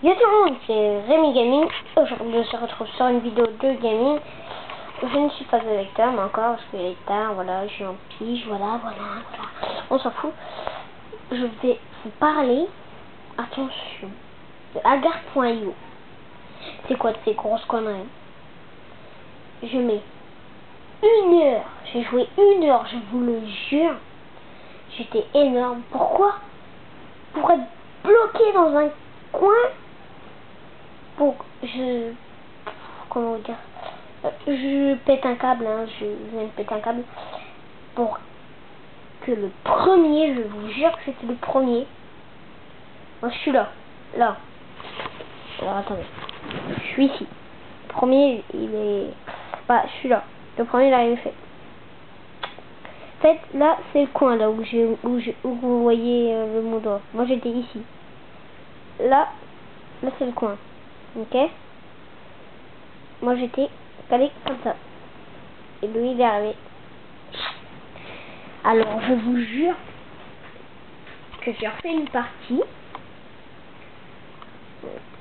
Yo tout le monde, c'est Rémi Gaming. Aujourd'hui, on se retrouve sur une vidéo de gaming. Je ne suis pas avec Tom encore parce qu'il est tard. Voilà, je suis en pige. Voilà. On s'en fout. Je vais vous parler, attention, de Agar.io. C'est quoi de ces grosses conneries? Je mets 1 heure. J'ai joué 1 heure, je vous le jure. J'étais énorme. Pourquoi? Pour être bloqué dans un coin. Comment dire, je pète un câble, je viens de péter un câble pour que le premier, je vous jure que c'était le premier. Moi je suis là. Alors attendez, je suis ici. Le premier il est, je suis là. Le premier il arrive fait. En fait là c'est le coin là où vous voyez le mon doigt. Moi j'étais ici. Là c'est le coin. Ok. Moi j'étais calé comme ça. Et lui il est arrivé. Alors je vous jure que j'ai refait une partie.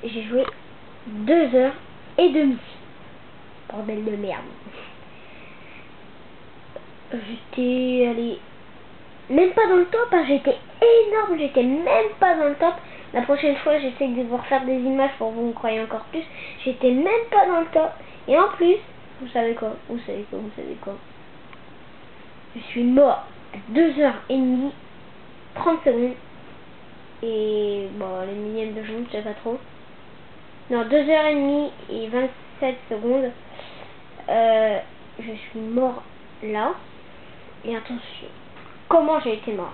J'ai joué 2 heures et demie. Bordel de merde. J'étais allé même pas dans le top, j'étais énorme, j'étais même pas dans le top. La prochaine fois j'essaie de vous refaire des images pour que vous me croyez encore plus. J'étais même pas dans le top. Et en plus, vous savez quoi? Je suis mort à 2 heures et demie, 30 secondes. Et bon, les millièmes de secondes, je sais pas trop. Non, 2 heures et demie et 27 secondes. Je suis mort là. Et attention, comment j'ai été mort?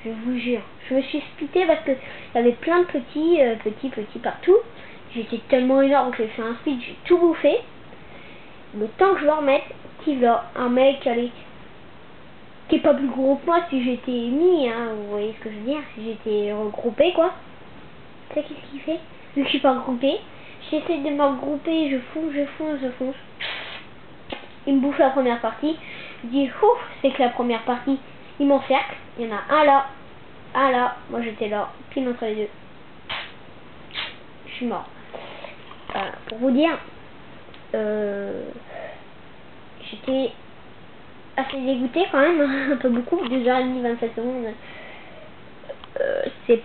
Je vous jure, je me suis splitté parce que il y avait plein de petits partout. J'étais tellement énorme que j'ai fait un split, j'ai tout bouffé. Le temps que je le remette, qui là, un mec qui est pas plus gros que moi si j'étais mis, vous voyez ce que je veux dire, si j'étais regroupé quoi. Tu sais qu'est-ce qu'il fait? Je suis pas regroupé. J'essaie de me regrouper, je fonce. Il me bouffe la première partie. Je dis ouf, c'est que la première partie, il m'encercle. Il y en a un là. Moi j'étais là, pile entre les deux. Je suis mort. Pour vous dire, j'étais assez dégoûté quand même, un peu beaucoup. 2 heures et demie, 27 secondes. C'est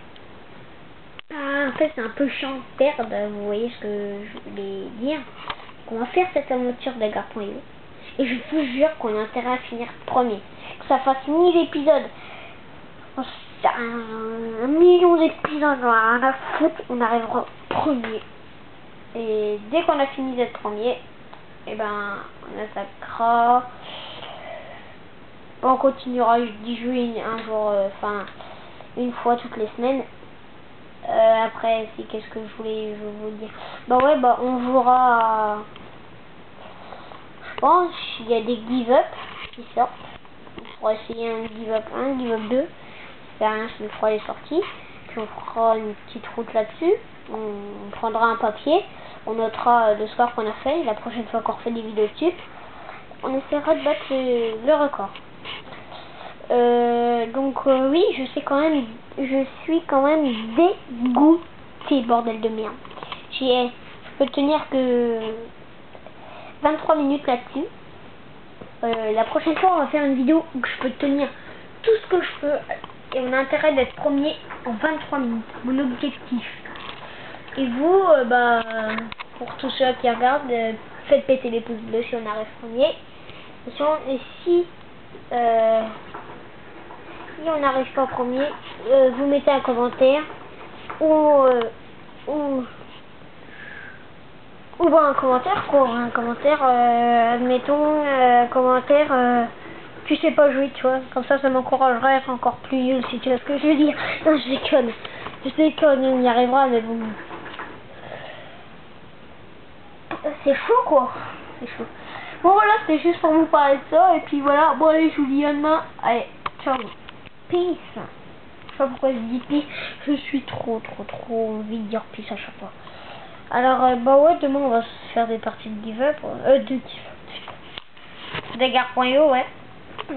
en fait c'est un peu chiant de perdre, vous voyez ce que je voulais dire. On va faire cette aventure d'Agar.io et je vous jure qu'on a intérêt à finir premier, que ça fasse 1000 épisodes, 1 million d'épisodes, on a foutre, on arrivera premier. Et dès qu'on a fini d'être premier, et ben on attaquera, on continuera d'y jouer un jour, une fois toutes les semaines. Après, qu'est-ce que je voulais vous dire? On jouera. Je pense il y a des give-up qui sortent. On pourra essayer un give-up 1, give-up 2. C'est rien, je fera les sorties. Puis on fera une petite route là-dessus. On prendra un papier. On notera le score qu'on a fait. Et la prochaine fois qu'on refait des vidéos dessus, on essaiera de battre le record. Oui, je suis quand même dégoûté, bordel de merde. Je peux tenir que 23 minutes là-dessus. La prochaine fois, on va faire une vidéo où je peux tenir tout ce que je peux. Et on a intérêt d'être premier en 23 minutes. Mon objectif. Et vous, pour tous ceux qui regardent, faites péter les pouces bleus si on arrive premier. Et si on n'arrive pas au premier, vous mettez un commentaire ou un commentaire quoi, admettons un commentaire, tu sais pas jouer, tu vois, comme ça m'encouragerait à être encore plus nul, si tu vois ce que je veux dire. Non, je déconne, on y arrivera, mais bon, c'est chaud quoi, c'est chaud. Bon voilà, c'était juste pour vous parler de ça, et puis voilà, bon allez, je vous dis à demain, allez, ciao. Peace. Je sais pas pourquoi je dis peace. Je suis trop envie de dire peace à chaque fois. Alors demain on va se faire des parties de give-up, d'Agar.io, ouais.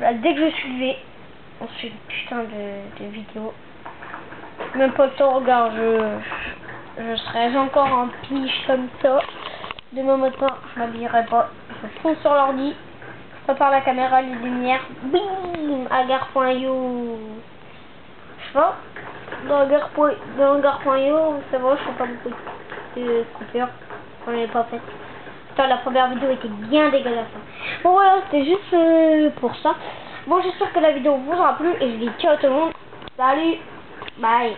Là, dès que je suis levé, on se fait une putain de vidéo. Même pas le temps, regarde, je serai encore en pige comme ça. Demain matin, je m'habillerai pas. Je fonce sur l'ordi. Je prépare la caméra, les lumières. Bim, à Gare.io. Je sais pas. Dans Gare.io, ça va, je fais pas beaucoup de coupures. On l'avait pas fait. Putain, la première vidéo était bien dégueulasse. Bon voilà, c'était juste pour ça. Bon, j'espère que la vidéo vous aura plu et je dis ciao à tout le monde. Salut, bye.